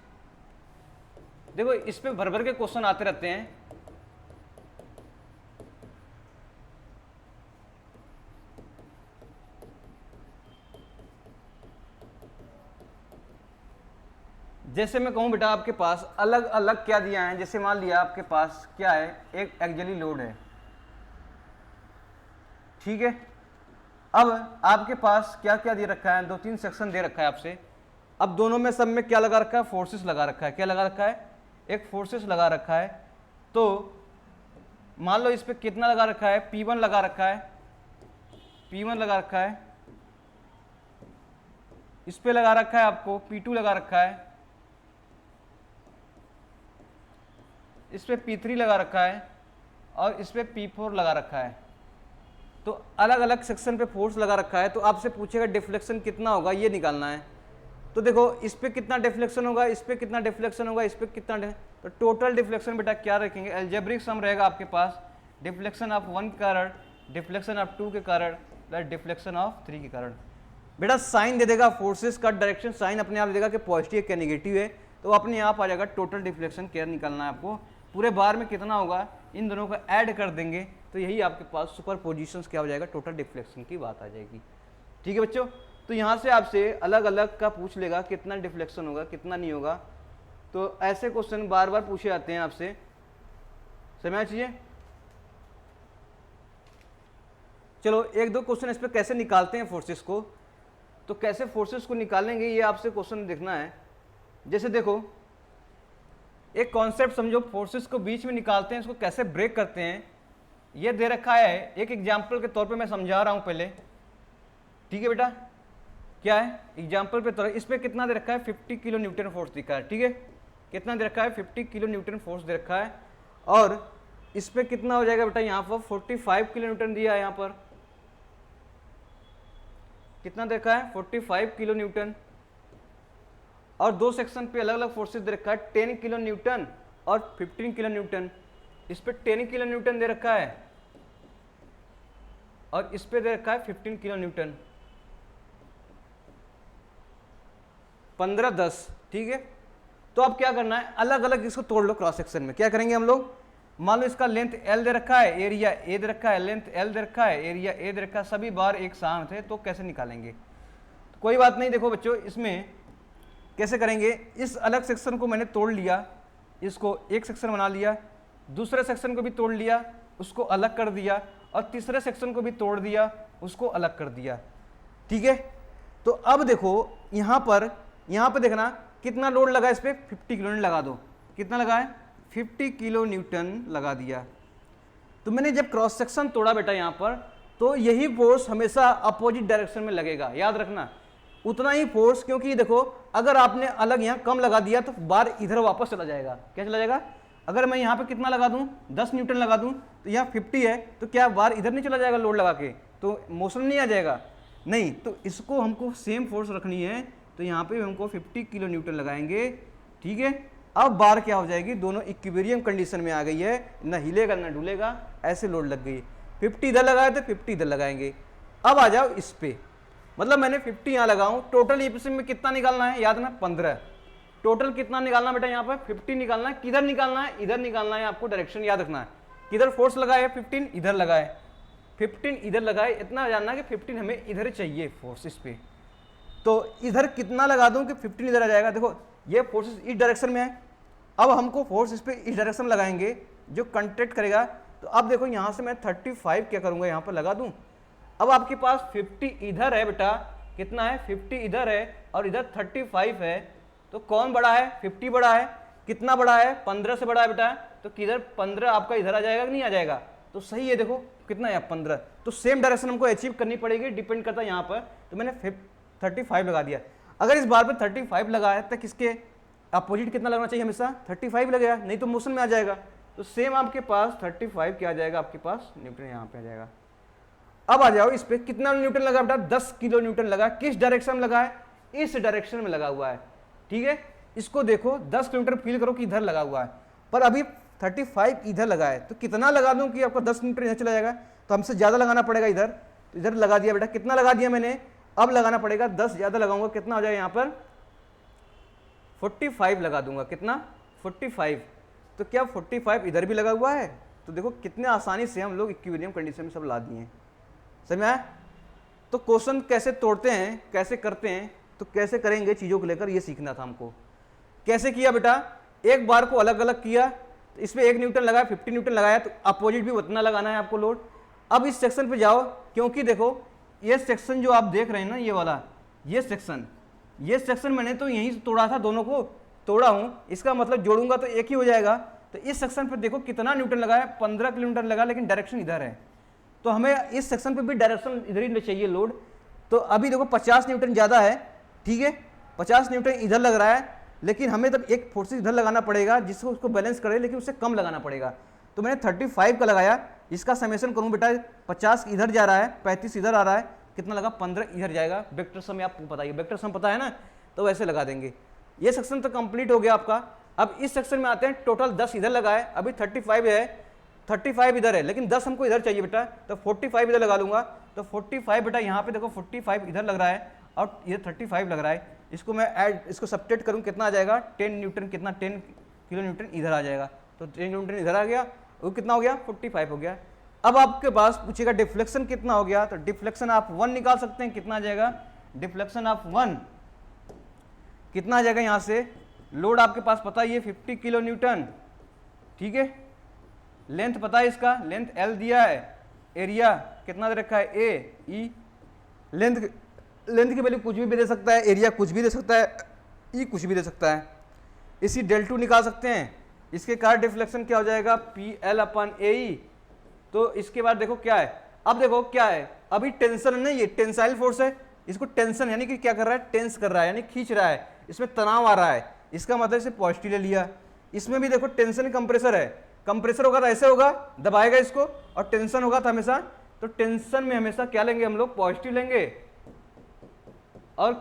देखो इस पे भर भर के क्वेश्चन आते रहते हैं। जैसे मैं कहूं बेटा आपके पास अलग अलग क्या दिया है, जैसे मान लिया आपके पास क्या है, एक एक्सियली लोड है, ठीक है। अब आपके पास क्या क्या दे रखा है, 2-3 सेक्शन दे रखा है आपसे। अब दोनों में सब में क्या लगा रखा है, फोर्सेस लगा रखा है। क्या लगा रखा है, एक फोर्सेस लगा रखा है। तो मान लो इस पे कितना लगा रखा है, P1 लगा रखा है, P1 लगा रखा है, इस पे लगा रखा है आपको P2 लगा रखा है, इस पे P3 लगा रखा है और इस पे P4 लगा रखा है। तो अलग अलग सेक्शन पे फोर्स लगा रखा है। तो आपसे पूछेगा डिफ्लेक्शन कितना होगा, ये निकालना है। तो देखो इस पे कितना डिफ्लेक्शन होगा, इस पे कितना डिफ्लेक्शन होगा, इस पे कितना तो टोटल डिफ्लेक्शन बेटा क्या रखेंगे, अलजेब्रिक सम रहेगा आपके पास, डिफ्लेक्शन ऑफ 1 के कारण, डिफ्लेक्शन ऑफ 2 के कारण प्लस डिफ्लेक्शन ऑफ 3 के कारण। बेटा साइन दे देगा फोर्सेस का, डायरेक्शन साइन अपने आप दे देगा कि पॉजिटिव है क्या नेगेटिव है, तो अपने आप आ जाएगा टोटल डिफ्लेक्शन क्या निकालना है आपको। पूरे बार में कितना होगा, इन दोनों को ऐड कर देंगे तो यही आपके पास सुपर पोजिशंस क्या हो जाएगा, टोटल डिफ्लेक्शन की बात आ जाएगी। ठीक है बच्चों, तो यहाँ से आपसे अलग अलग का पूछ लेगा कितना डिफ्लेक्शन होगा कितना नहीं होगा। तो ऐसे क्वेश्चन बार बार पूछे जाते हैं आपसे, समझना चाहिए। चलो एक दो क्वेश्चन इस पर कैसे निकालते हैं फोर्सेस को, तो कैसे फोर्सेस को निकालेंगे ये आपसे क्वेश्चन देखना है। जैसे देखो एक कॉन्सेप्ट समझो, फोर्सेस को बीच में निकालते हैं, इसको कैसे ब्रेक करते हैं ये दे रखा है। एक एग्जाम्पल के तौर पे मैं समझा रहा हूं पहले, ठीक है बेटा। क्या है एग्जाम्पल पे तौर, इस पे कितना दे रखा है, 50 किलो न्यूटन फोर्स दिखा है, ठीक है। कितना दे रखा है, 50 किलो न्यूटन फोर्स दे रखा है। और इस पे कितना हो जाएगा बेटा, यहाँ पर 45 किलो न्यूटन दिया है। यहाँ पर कितना दे रखा है, 45 किलो न्यूटन। और दो सेक्शन पे अलग अलग फोर्सेस दे रखा है, 10 किलो न्यूटन और 15 किलो न्यूटन। इस पे 10 किलो न्यूटन दे रखा है और इस पे दे रखा है 15 किलो न्यूटन, 15-10, ठीक है। तो अब क्या करना है, अलग अलग इसको तोड़ लो क्रॉस सेक्शन में। क्या करेंगे हम लोग, मान लो इसका लेंथ L दे रखा है, एरिया A दे रखा है, लेंथ L दे रखा है, एरिया A दे रखा है, सभी बार एक समान थे, तो कैसे निकालेंगे। तो कोई बात नहीं, देखो बच्चों इसमें कैसे करेंगे, इस अलग सेक्शन को मैंने तोड़ लिया, इसको एक सेक्शन बना लिया, दूसरे सेक्शन को भी तोड़ लिया, उसको अलग कर दिया, और तीसरे सेक्शन को भी तोड़ दिया, उसको अलग कर दिया, ठीक है। तो अब देखो यहाँ पर देखना कितना लोड लगा इस पे, 50 किलो न्यूटन लगा दो। कितना लगा है, 50 किलो न्यूटन लगा दिया। तो मैंने जब क्रॉस सेक्शन तोड़ा बेटा यहाँ पर, तो यही फोर्स हमेशा अपोजिट डायरेक्शन में लगेगा, याद रखना उतना ही फोर्स। क्योंकि देखो अगर आपने अलग यहाँ कम लगा दिया तो बार इधर वापस चला जाएगा। क्या चला जाएगा, अगर मैं यहाँ पे कितना लगा दूं, 10 न्यूटन लगा दूं, तो यहाँ 50 है, तो क्या बार इधर नहीं चला जाएगा लोड लगा के, तो मोशन नहीं आ जाएगा, नहीं। तो इसको हमको सेम फोर्स रखनी है, तो यहाँ पे हमको 50 किलो न्यूटन लगाएंगे, ठीक है। अब बार क्या हो जाएगी, दोनों इक्विलिब्रियम कंडीशन में आ गई है, ना हिलेगा ना डुलेगा, ऐसे लोड लग गई। 50 इधर लगाए तो 50 इधर लगाएंगे। अब आ जाओ इस पे, मतलब मैंने 50 यहाँ लगाऊं, टोटल इप्सिम में कितना निकालना है, याद ना 15। टोटल कितना निकालना बेटा, यहाँ पर 50 निकालना है। किधर निकालना है, इधर निकालना है। आपको डायरेक्शन याद रखना है, किधर फोर्स लगाए 15 इधर लगाए, 15 इधर लगाए, इतना जानना है कि 15 हमें इधर चाहिए फोर्स इस पे। तो इधर कितना लगा दूं कि 15 इधर आ जाएगा। देखो ये फोर्स इस डायरेक्शन में है, अब हमको फोर्स इस पे इस डायरेक्शन लगाएंगे जो कंट्रैक्ट करेगा। तो अब देखो यहाँ से मैं 35 क्या करूंगा, यहाँ पर लगा दूं। अब आपके पास 50 इधर है बेटा, कितना है 50 इधर है और इधर 35 है, तो कौन बड़ा है, 50 बड़ा है। कितना बड़ा है, 15 से बड़ा है बेटा, तो किधर 15 आपका इधर आ जाएगा कि नहीं आ जाएगा, तो सही है। देखो कितना है 15, तो सेम डायरेक्शन हमको अचीव करनी पड़ेगी, डिपेंड करता है यहाँ पर। तो मैंने 35 लगा दिया। अगर इस बार पर 35 लगाया तो किसके अपोजिट कितना लगना चाहिए, हमेशा 35 लगेगा, नहीं तो मोशन में आ जाएगा। तो सेम आपके पास 35 क्या आ जाएगा, आपके पास न्यूटन यहाँ पे आ जाएगा। अब आ जाओ इस पे, कितना न्यूटन लगा बेटा, 10 किलो न्यूटन लगा। किस डायरेक्शन में लगा है, इस डायरेक्शन में लगा हुआ है, ठीक है। इसको देखो 10 किलोमीटर फील करो कि इधर लगा हुआ है, पर अभी 35 इधर लगा है, तो कितना लगा दूं कि आपका 10 मीटर इधर चला जाएगा, तो हमसे ज्यादा लगाना पड़ेगा इधर। तो इधर लगा दिया बेटा, कितना लगा दिया मैंने, अब लगाना पड़ेगा 10 ज्यादा लगाऊंगा, कितना हो जाएगा यहाँ पर 45 लगा दूंगा। कितना 45, तो क्या 45 इधर भी लगा हुआ है। तो देखो कितने आसानी से हम लोग इक्विलिब्रियम कंडीशन में सब ला दिए हैं, समझ में आया। तो क्वेश्चन कैसे तोड़ते हैं, कैसे करते हैं, तो कैसे करेंगे चीज़ों को लेकर ये सीखना था हमको। कैसे किया बेटा, एक बार को अलग अलग किया, तो इसमें 1 न्यूटन लगाया, 50 न्यूटन लगाया, तो अपोजिट भी उतना लगाना है आपको लोड। अब इस सेक्शन पे जाओ, क्योंकि देखो ये सेक्शन जो आप देख रहे हैं ना, ये वाला ये सेक्शन मैंने तो यहीं से तोड़ा था, दोनों को तोड़ा हूँ, इसका मतलब जोड़ूंगा तो एक ही हो जाएगा। तो इस सेक्शन पर देखो कितना न्यूटन लगा है, 15 किलोमीटर लगा, लेकिन डायरेक्शन इधर है, तो हमें इस सेक्शन पे भी डायरेक्शन इधर ही चाहिए लोड। तो अभी देखो 50 न्यूटन ज़्यादा है, ठीक है, 50 न्यूटन इधर लग रहा है, लेकिन हमें तब एक फोर्स इधर लगाना पड़ेगा जिसको उसको बैलेंस करे, लेकिन उससे कम लगाना पड़ेगा। तो मैंने 35 का लगाया, इसका समेशन करूँ बेटा, 50 इधर जा रहा है, 35 इधर आ रहा है, कितना लगा 15 इधर जाएगा। वेक्टर सम आपको बताइए, वेक्टर सम पता है ना, तो वैसे लगा देंगे। ये सेक्शन तो कंप्लीट हो गया आपका। अब इस सेक्शन में आते हैं, टोटल 10 इधर लगा है, अभी 35 है, 35 इधर है, लेकिन 10 हमको इधर चाहिए बेटा, तो 45 इधर लगा लूंगा। तो 45 बेटा यहाँ पे देखो 45 इधर लग रहा है और ये 35 लग रहा है, इसको मैं ऐड, इसको सब्ट्रैक्ट करूँ कितना आ जाएगा, 10 न्यूटन, कितना 10 किलो न्यूटन इधर आ जाएगा, तो 10 न्यूटन इधर आ गया, वो कितना हो गया 45 हो गया। अब आपके पास पूछेगा डिफ्लेक्शन कितना हो गया, तो डिफ्लेक्शन आप 1 निकाल सकते हैं, कितना आ जाएगा डिफ्लेक्शन ऑफ 1, कितना आ जाएगा यहाँ से, लोड आपके पास पता है ये 50 किलो न्यूटन, ठीक है, लेंथ पता है इसका, लेंथ L दिया है, एरिया कितना दे रखा है ए ई, लेंथ की वैल्यू कुछ भी दे सकता है, एरिया कुछ भी दे सकता है, ई कुछ भी दे सकता है। इसी del2 निकाल सकते हैं, इसके कारण डिफ्लेक्शन क्या हो जाएगा PL/AE। तो इसके बाद देखो क्या है, अब देखो क्या है, अभी टेंशन है ना, ये टेंसाइल फोर्स है, इसको टेंशन यानी कि क्या कर रहा है, टेंस कर रहा है, यानी खींच रहा है, इसमें तनाव आ रहा है, इसका मतलब इसे पॉजिटिव ले लिया। इसमें भी देखो टेंशन कंप्रेसर है, कंप्रेसर होगा तो ऐसे होगा, दबाएगा इसको, और टेंशन होगा तो हमेशा, तो टेंशन में हमेशा क्या लेंगे हम लोग, पॉजिटिव लेंगे, और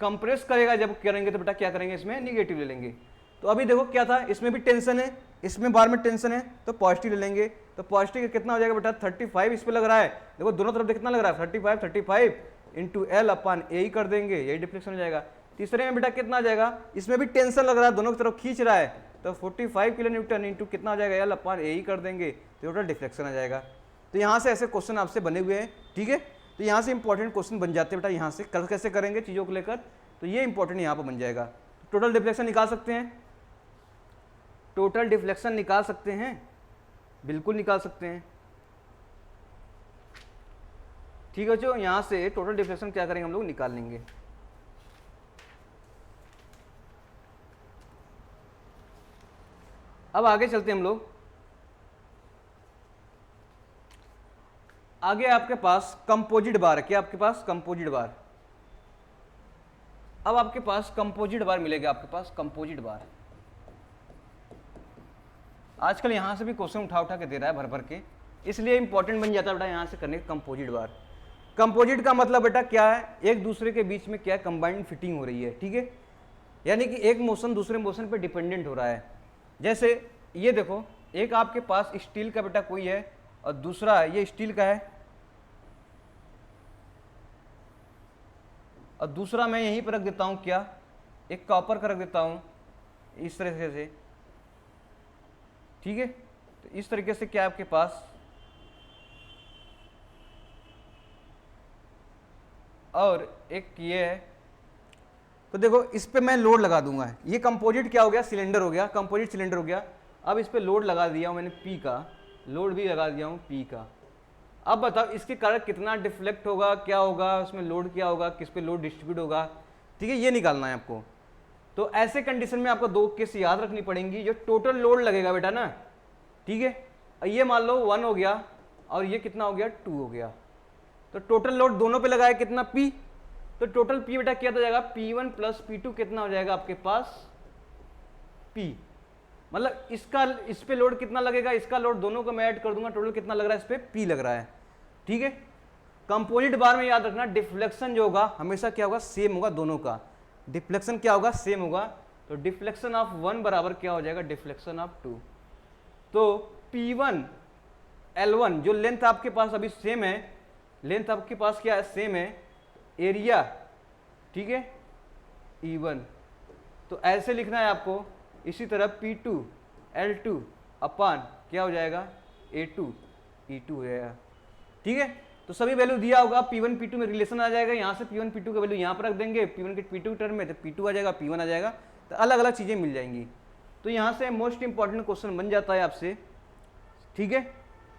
कंप्रेस करेगा जब करेंगे तो बेटा क्या करेंगे, इसमें निगेटिव ले लेंगे। तो अभी देखो क्या था, इसमें भी टेंशन है, इसमें बार में टेंशन है, तो पॉजिटिव ले लेंगे, तो पॉजिटिव कितना हो जाएगा बेटा 35 इस पे लग रहा है, देखो दोनों तरफ कितना लग रहा है 35 इंटू L/A कर देंगे, यही डिफ्लेक्शन हो जाएगा। तीसरे में बेटा कितना आ जाएगा, इसमें भी टेंशन लग रहा है, दोनों की तरफ खींच रहा है, तो 45 किलो न्यूटन इंटू कितना हो जाएगा L/A कर देंगे, तो टोटल डिफ्लेक्शन आ जाएगा। तो यहाँ से ऐसे क्वेश्चन आपसे बने हुए हैं, ठीक है, तो यहाँ से इंपॉर्टेंट क्वेश्चन बन जाते हैं बेटा, यहाँ से कैसे करेंगे चीज़ों को लेकर, तो ये इंपॉर्टेंट यहाँ पर बन जाएगा। टोटल डिफ्लेक्शन निकाल सकते हैं, टोटल डिफ्लेक्शन निकाल सकते हैं, बिल्कुल निकाल सकते हैं, ठीक है जो यहाँ से टोटल डिफ्लेक्शन क्या करेंगे हम लोग, निकाल लेंगे। अब आगे चलते हैं हम लोग, आगे आपके पास कंपोजिट बार है, क्या आपके पास कंपोजिट बार, अब आपके पास कंपोजिट बार मिलेगा, आपके पास कंपोजिट बार। आजकल यहां से भी क्वेश्चन उठा के दे रहा है भर भर के, इसलिए इंपॉर्टेंट बन जाता है बेटा यहां से करने कंपोजिट बार। कंपोजिट का मतलब बेटा क्या है, एक दूसरे के बीच में क्या है, कंबाइंड फिटिंग हो रही है, ठीक है, यानी कि एक मोशन दूसरे मोशन पे डिपेंडेंट हो रहा है। जैसे ये देखो, एक आपके पास स्टील का बेटा कोई है और दूसरा ये स्टील का है, और दूसरा मैं यहीं पर रख देता हूं, क्या एक कॉपर का रख देता हूं इस तरीके से, ठीक है, तो इस तरीके से क्या आपके पास, और एक ये है, तो देखो इस पे मैं लोड लगा दूंगा, ये कंपोजिट क्या हो गया, सिलेंडर हो गया, कंपोजिट सिलेंडर हो गया। अब इस पे लोड लगा दिया हूं मैंने P का, लोड भी लगा दिया हूं P का। अब बताओ इसके कारण कितना डिफ्लेक्ट होगा, क्या होगा, उसमें लोड क्या होगा, किस पे लोड डिस्ट्रीब्यूट होगा, ठीक है, ये निकालना है आपको। तो ऐसे कंडीशन में आपको दो केस याद रखनी पड़ेंगी, जो टोटल लोड लगेगा बेटा ना, ठीक है, ये मान लो 1 हो गया और ये कितना हो गया 2 हो गया, तो टोटल लोड दोनों पे लगाया कितना P, तो टोटल P बेटा क्या हो जाएगा P1 प्लस P2 कितना हो जाएगा आपके पास P, मतलब इसका इस पे लोड कितना लगेगा, इसका लोड दोनों को मैं ऐड कर दूंगा, टोटल कितना लग रहा है इस पे P लग रहा है, ठीक है। कंपोजिट बार में याद रखना डिफ्लेक्शन जो होगा हमेशा क्या होगा, सेम होगा दोनों का, डिफ्लेक्शन क्या होगा, सेम होगा, तो डिफ्लेक्शन ऑफ 1 बराबर क्या हो जाएगा, डिफ्लेक्शन ऑफ 2। तो P1 L1 जो लेंथ आपके पास अभी सेम है, लेंथ आपके पास क्या है, सेम है, एरिया, ठीक है, E1, तो ऐसे लिखना है आपको। इसी तरह P2 L2 अपान क्या हो जाएगा A2 E2 हो जाएगा, ठीक है। तो सभी वैल्यू दिया होगा, P1 P2 में रिलेशन आ जाएगा, यहाँ से P1 P2 का वैल्यू यहाँ पर रख देंगे, P1 के P2 टर्म में, तो P2 आ जाएगा, P1 आ जाएगा, तो अलग अलग चीज़ें मिल जाएंगी। तो यहाँ से मोस्ट इंपॉर्टेंट क्वेश्चन बन जाता है आपसे, ठीक है।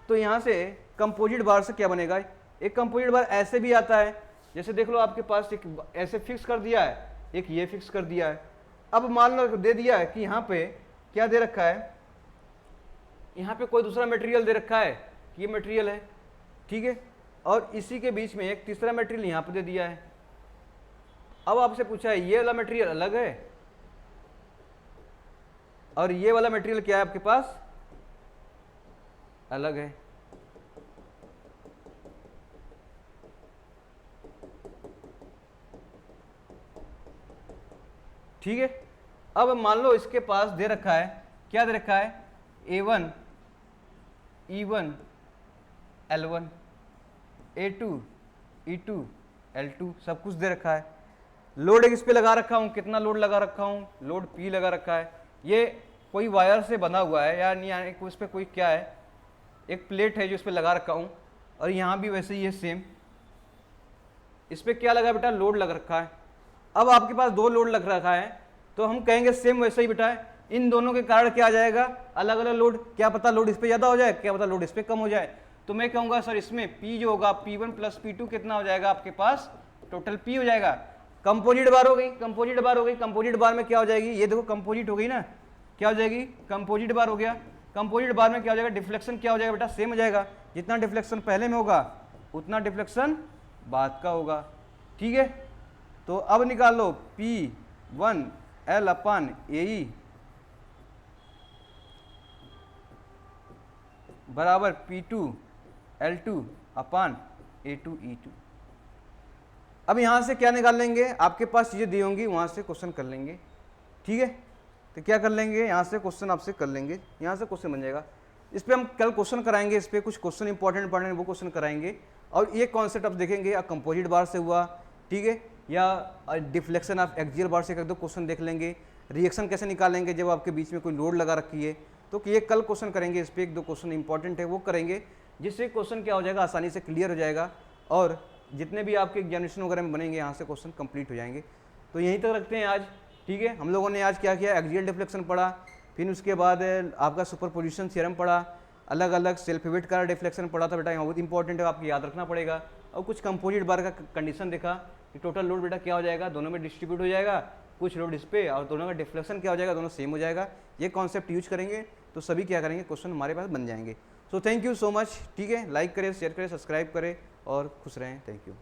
तो यहाँ से कंपोजिट बार से क्या बनेगा, एक कंपोजिट बार ऐसे भी आता है, जैसे देख लो आपके पास एक ऐसे फिक्स कर दिया है, एक ये फिक्स कर दिया है। अब मान लो दे दिया है कि यहाँ पे क्या दे रखा है, यहाँ पे कोई दूसरा मटेरियल दे रखा है कि ये मटेरियल है, ठीक है, और इसी के बीच में एक तीसरा मटेरियल यहाँ पे दे दिया है। अब आपसे पूछा है ये वाला मटेरियल अलग है और ये वाला मटेरियल क्या है आपके पास, अलग है। ठीक है, अब मान लो इसके पास दे रखा है, क्या दे रखा है, A1 E1 L1 A2 E2 L2 सब कुछ दे रखा है। लोड एक इस पे लगा रखा हूँ, कितना लोड लगा रखा हूँ, लोड P लगा रखा है। ये कोई वायर से बना हुआ है या नहीं, यानी उस पर कोई क्या है, एक प्लेट है जो इस पर लगा रखा हूँ, और यहाँ भी वैसे ही है सेम, इस पर क्या लगा बेटा, लोड लग रखा है। अब आपके पास दो लोड लग रखा है तो हम कहेंगे सेम वैसे ही बेटा है, इन दोनों के कारण क्या आ जाएगा, अलग अलग लोड, क्या पता लोड इस पे ज़्यादा हो जाए, क्या पता लोड इस पे कम हो जाए। तो मैं कहूँगा सर इसमें P जो होगा P1 प्लस P2 कितना हो जाएगा आपके पास, टोटल P हो जाएगा। कंपोजिट बार हो गई, कंपोजिट बार हो गई, कंपोजिट बार में क्या हो जाएगी, ये देखो कंपोजिट हो गई ना, क्या हो जाएगी, कंपोजिट बार हो गया। कंपोजिट बार में क्या हो जाएगा, डिफ्लेक्शन क्या हो जाएगा बेटा, सेम हो जाएगा, जितना डिफ्लेक्शन पहले में होगा उतना डिफ्लेक्शन बाद का होगा। ठीक है, तो अब निकाल लो P1 L अपन AE बराबर P2 L2 अपन A2 E2। अब यहां से क्या निकाल लेंगे, आपके पास चीजें दी होंगी वहां से क्वेश्चन कर लेंगे। ठीक है, तो क्या कर लेंगे, यहां से क्वेश्चन आपसे कर लेंगे, यहां से क्वेश्चन बन जाएगा। इस पे हम कल क्वेश्चन कराएंगे, इस पे कुछ क्वेश्चन इंपॉर्टेंट वो क्वेश्चन कराएंगे। और ये कॉन्सेप्ट आप देखेंगे, या कंपोजिट बार से हुआ, ठीक है, या डिफ्लेक्शन ऑफ एक्सियल बार से कर दो क्वेश्चन देख लेंगे। रिएक्शन कैसे निकालेंगे जब आपके बीच में कोई लोड लगा रखी है, तो ये कल क्वेश्चन करेंगे। इस पर एक दो क्वेश्चन इंपॉर्टेंट है वो करेंगे, जिससे क्वेश्चन क्या हो जाएगा, आसानी से क्लियर हो जाएगा, और जितने भी आपके एग्जामिनेशन वगैरह में बनेंगे यहाँ से क्वेश्चन कंप्लीट हो जाएंगे। तो यहीं तक रखते हैं आज। ठीक है, हम लोगों ने आज क्या किया, एक्सियल डिफ्लेक्शन पढ़ा, फिर उसके बाद आपका सुपरपोजिशन थ्योरम पढ़ा, अलग अलग सेल्फ वेट का डिफ्लेक्शन पढ़ा था बेटा, यहाँ बहुत इंपॉर्टेंट है, आपको याद रखना पड़ेगा। और कुछ कंपोजिट बार का कंडीशन देखा कि टोटल लोड बेटा क्या हो जाएगा, दोनों में डिस्ट्रीब्यूट हो जाएगा, कुछ लोड इस पे और दोनों का डिफ्लेक्शन क्या हो जाएगा, दोनों सेम हो जाएगा। ये कॉन्सेप्ट यूज करेंगे तो सभी क्या करेंगे, क्वेश्चन हमारे पास बन जाएंगे। So thank you so much. ठीक है, लाइक करें, शेयर करें, सब्सक्राइब करें और खुश रहें। Thank you.